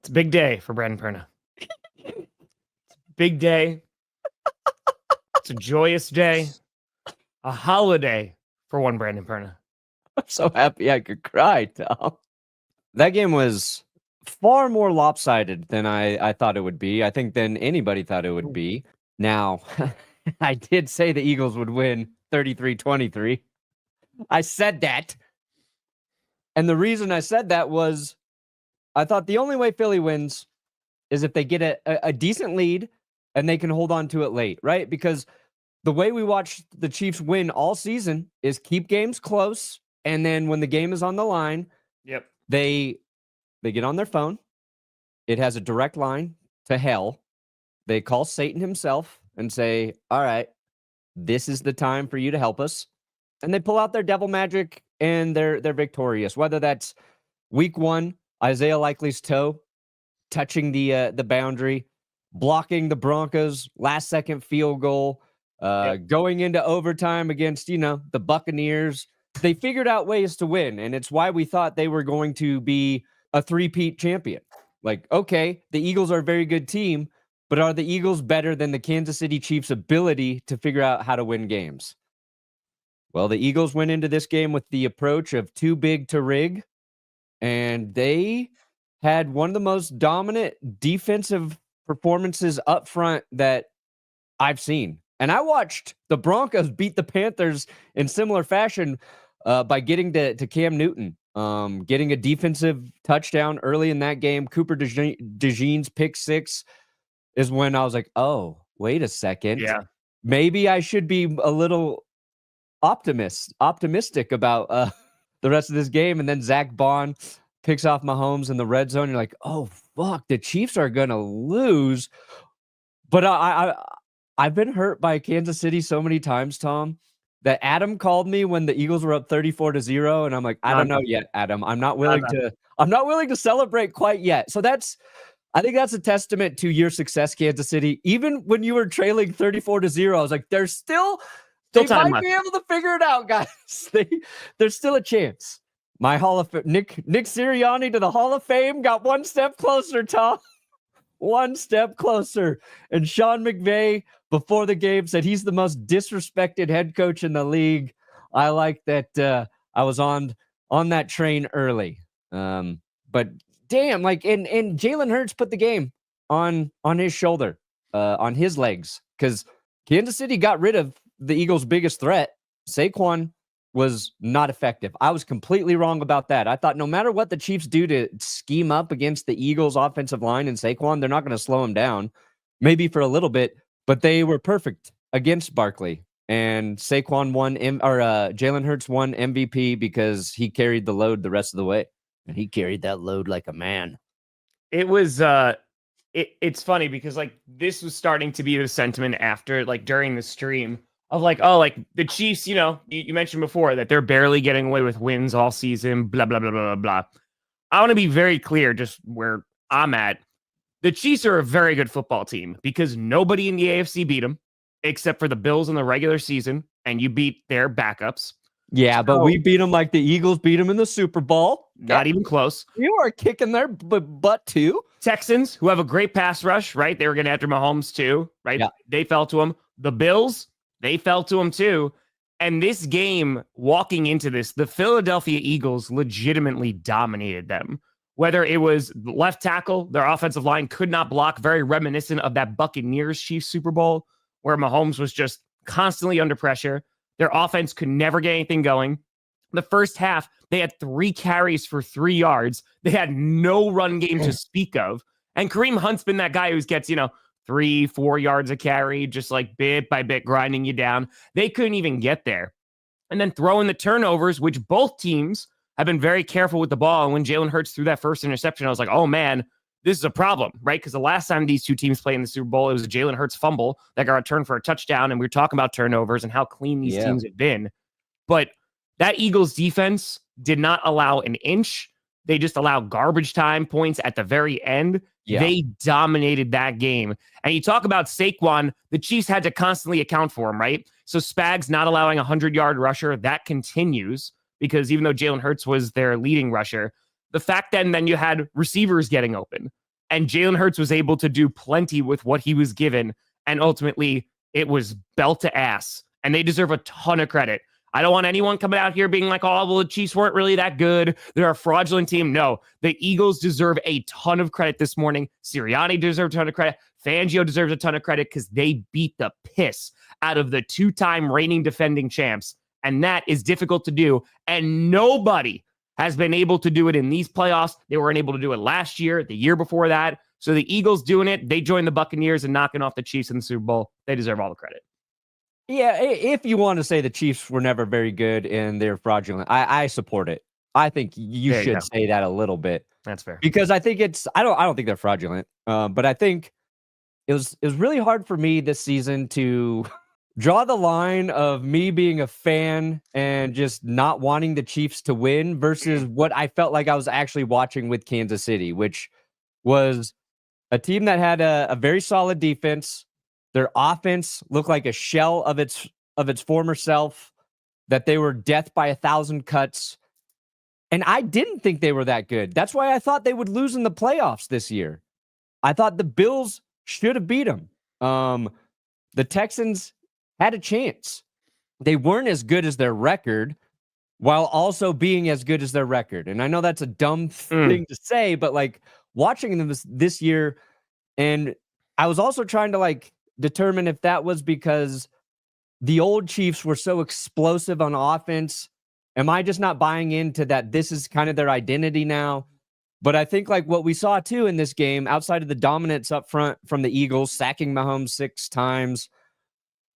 It's a big day for Brandon Perna. Big day. It's a joyous day. A holiday for one Brandon Perna. I'm so happy I could cry, Tom. That game was far more lopsided than I thought it would be. I think than anybody thought it would be. Now, I did say the Eagles would win 33-23. I said that. And the reason I said that was I thought the only way Philly wins is if they get a decent lead and they can hold on to it late, right? Because the way we watch the Chiefs win all season is keep games close, and then when the game is on the line, they get on their phone. It has a direct line to hell. They call Satan himself and say, all right, this is the time for you to help us. And they pull out their devil magic and they're victorious. Whether that's week 1, Isaiah Likely's toe touching the boundary, blocking the Broncos' last-second field goal, going into overtime against, the Buccaneers. They figured out ways to win, and it's why we thought they were going to be a three-peat champion. Like, okay, the Eagles are a very good team, but are the Eagles better than the Kansas City Chiefs' ability to figure out how to win games? Well, the Eagles went into this game with the approach of too big to rig, and they had one of the most dominant defensive performances up front that I've seen. And I watched the Broncos beat the Panthers in similar fashion by getting to Cam Newton, getting a defensive touchdown early in that game. Cooper DeJean's pick 6 is when I was like, oh, wait a second. Yeah. Maybe I should be a little optimistic about the rest of this game. And then Zach Bond picks off Mahomes in the red zone. You're like, oh, fuck, the Chiefs are going to lose. But I've been hurt by Kansas City so many times, Tom, that Adam called me when the Eagles were up 34-0. And I'm like, I don't know yet, Adam. I'm not willing to celebrate quite yet. So I think that's a testament to your success, Kansas City. Even when you were trailing 34-0, I was like, they might be able to figure it out, guys. There's still a chance. My Hall of Nick Sirianni to the Hall of Fame got one step closer, Tom. One step closer. And Sean McVay, before the game, said he's the most disrespected head coach in the league. I like that I was on that train early. But damn, and Jalen Hurts put the game on his shoulder, on his legs, because Kansas City got rid of the Eagles' biggest threat. Saquon was not effective. I was completely wrong about that. I thought no matter what the Chiefs do to scheme up against the Eagles' offensive line and Saquon, they're not going to slow him down. Maybe for a little bit, but they were perfect against Barkley. And Saquon Jalen Hurts won MVP because he carried the load the rest of the way. And he carried that load like a man. It was it's funny because this was starting to be the sentiment after during the stream of the Chiefs, you mentioned before that they're barely getting away with wins all season, blah, blah, blah, blah, blah. I want to be very clear just where I'm at. The Chiefs are a very good football team because nobody in the AFC beat them except for the Bills in the regular season, and you beat their backups. Yeah, but we beat them like the Eagles beat them in the Super Bowl. Not even close. You are kicking their butt too. Texans, who have a great pass rush, right? They were getting after Mahomes too, right? Yeah. They fell to him. The Bills, they fell to him too. And this game, walking into this, the Philadelphia Eagles legitimately dominated them. Whether it was left tackle, their offensive line could not block, very reminiscent of that Buccaneers Chiefs Super Bowl, where Mahomes was just constantly under pressure. Their offense could never get anything going. The first half, they had 3 carries for 3 yards. They had no run game to speak of. And Kareem Hunt's been that guy who gets, 3-4 yards a carry, just bit by bit grinding you down. They couldn't even get there. And then throw in the turnovers, which both teams have been very careful with the ball. And when Jalen Hurts threw that first interception, I was like, oh man, this is a problem, right? Because the last time these two teams played in the Super Bowl, it was a Jalen Hurts fumble that got returned for a touchdown. And we were talking about turnovers and how clean these teams have been. But that Eagles defense did not allow an inch. They just allowed garbage time points at the very end. Yeah. They dominated that game. And you talk about Saquon, the Chiefs had to constantly account for him, right? So Spags not allowing a 100-yard rusher, that continues because even though Jalen Hurts was their leading rusher, the fact that then you had receivers getting open. And Jalen Hurts was able to do plenty with what he was given. And ultimately, it was belt to ass. And they deserve a ton of credit. I don't want anyone coming out here being like, oh, well, the Chiefs weren't really that good. They're a fraudulent team. No, the Eagles deserve a ton of credit this morning. Sirianni deserves a ton of credit. Fangio deserves a ton of credit because they beat the piss out of the two-time reigning defending champs. And that is difficult to do. And nobody has been able to do it in these playoffs. They weren't able to do it last year, the year before that. So the Eagles doing it, they joined the Buccaneers and knocking off the Chiefs in the Super Bowl. They deserve all the credit. Yeah, if you want to say the Chiefs were never very good and they're fraudulent, I support it. I think you should say that a little bit. That's fair. Because I think I don't think they're fraudulent. But I think it was really hard for me this season to draw the line of me being a fan and just not wanting the Chiefs to win versus what I felt like I was actually watching with Kansas City, which was a team that had a very solid defense. Their offense looked like a shell of its former self, that they were death by 1,000 cuts. And I didn't think they were that good. That's why I thought they would lose in the playoffs this year. I thought the Bills should have beat them. The Texans had a chance. They weren't as good as their record while also being as good as their record. And I know that's a dumb thing to say, but like watching them this year, and I was also trying to like determine if that was because the old Chiefs were so explosive on offense. Am I just not buying into that this is kind of their identity now? But I think like what we saw too in this game, outside of the dominance up front from the Eagles, sacking Mahomes 6 times,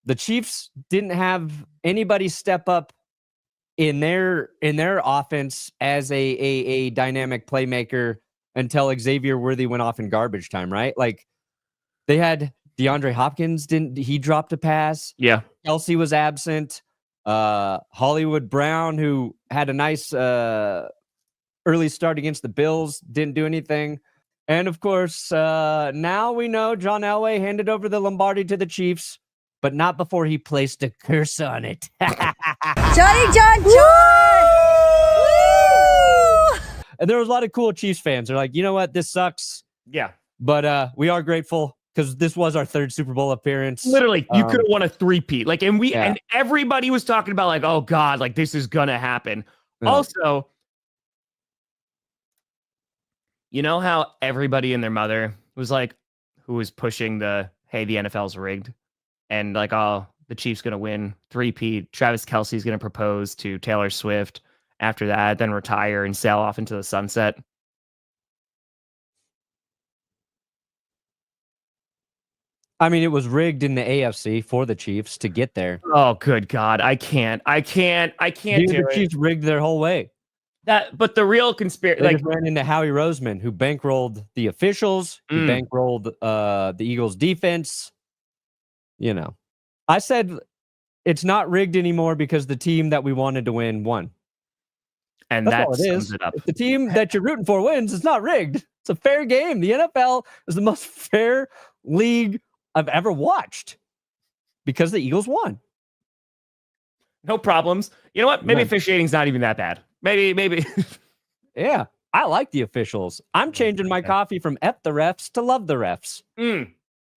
the Chiefs didn't have anybody step up in their offense as a dynamic playmaker until Xavier Worthy went off in garbage time, right? Like they had DeAndre Hopkins, he dropped a pass. Yeah. Kelsey was absent. Hollywood Brown, who had a nice early start against the Bills, didn't do anything. And of course, now we know John Elway handed over the Lombardi to the Chiefs, but not before he placed a curse on it. Johnny John John! And there was a lot of cool Chiefs fans. They're like, you know what? This sucks. Yeah. But we are grateful because this was our 3rd Super Bowl appearance. Literally, you could have won a 3-peat. Like, and everybody was talking about like, oh God, like this is gonna happen. Yeah. Also, you know how everybody and their mother was like, who was pushing hey, the NFL's rigged, and like, oh, the Chiefs gonna win 3-peat. Travis Kelce's gonna propose to Taylor Swift after that, then retire and sail off into the sunset. I mean, it was rigged in the AFC for the Chiefs to get there. Oh, good God. I can't do the Chiefs rigged their whole way. But the real conspiracy, like, ran into Howie Roseman, who bankrolled the officials, who bankrolled the Eagles defense. You know, I said it's not rigged anymore because the team that we wanted to win won. And that's that all it is. Sums it up. If the team that you're rooting for wins, it's not rigged. It's a fair game. The NFL is the most fair league I've ever watched because the Eagles won. No problems. You know what? Maybe officiating's not even that bad. Maybe. Yeah, I like the officials. I'm changing my coffee from F the refs to love the refs.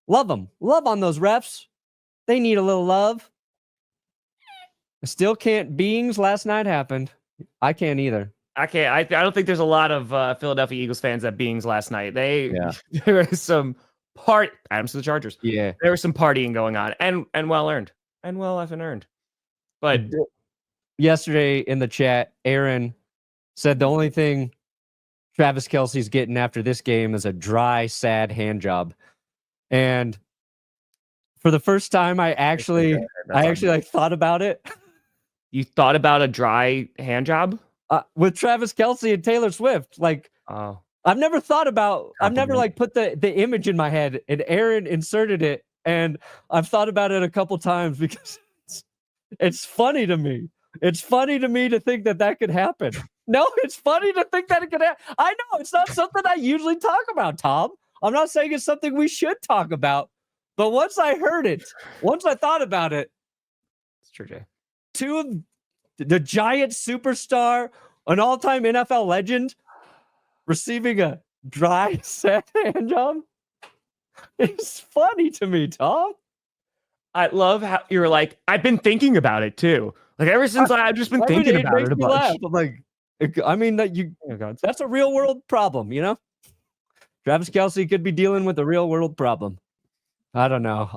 Love them. Love on those refs. They need a little love. I still can't. Beings last night happened. I can't either. I can't. I don't think there's a lot of Philadelphia Eagles fans at Beings last night. There was some Adams to the Chargers. Yeah, there was some partying going on, and well earned, and well effing earned. But yesterday in the chat, Aaron said the only thing Travis Kelce's getting after this game is a dry, sad hand job. And for the first time, I actually like thought about it. You thought about a dry hand job with Travis Kelce and Taylor Swift? Like, I've never thought about. I've never like put the image in my head, and Aaron inserted it, and I've thought about it a couple times because it's funny to me. It's funny to me to think that could happen. No, it's funny to think that it could happen. I know it's not something I usually talk about, Tom. I'm not saying it's something we should talk about, but once I heard it, once I thought about it, it's true, Jay. Two of the Giant superstar, an all-time NFL legend, receiving a dry set hand job. It's funny to me, Tom. I love how you're like, I've been thinking about it too. Like ever since I've just been thinking about makes it a me laugh. bunch. I'm like, I mean, that's a real world problem, you know? Travis Kelce could be dealing with a real world problem. I don't know.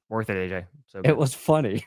Worth it, AJ. So it was funny.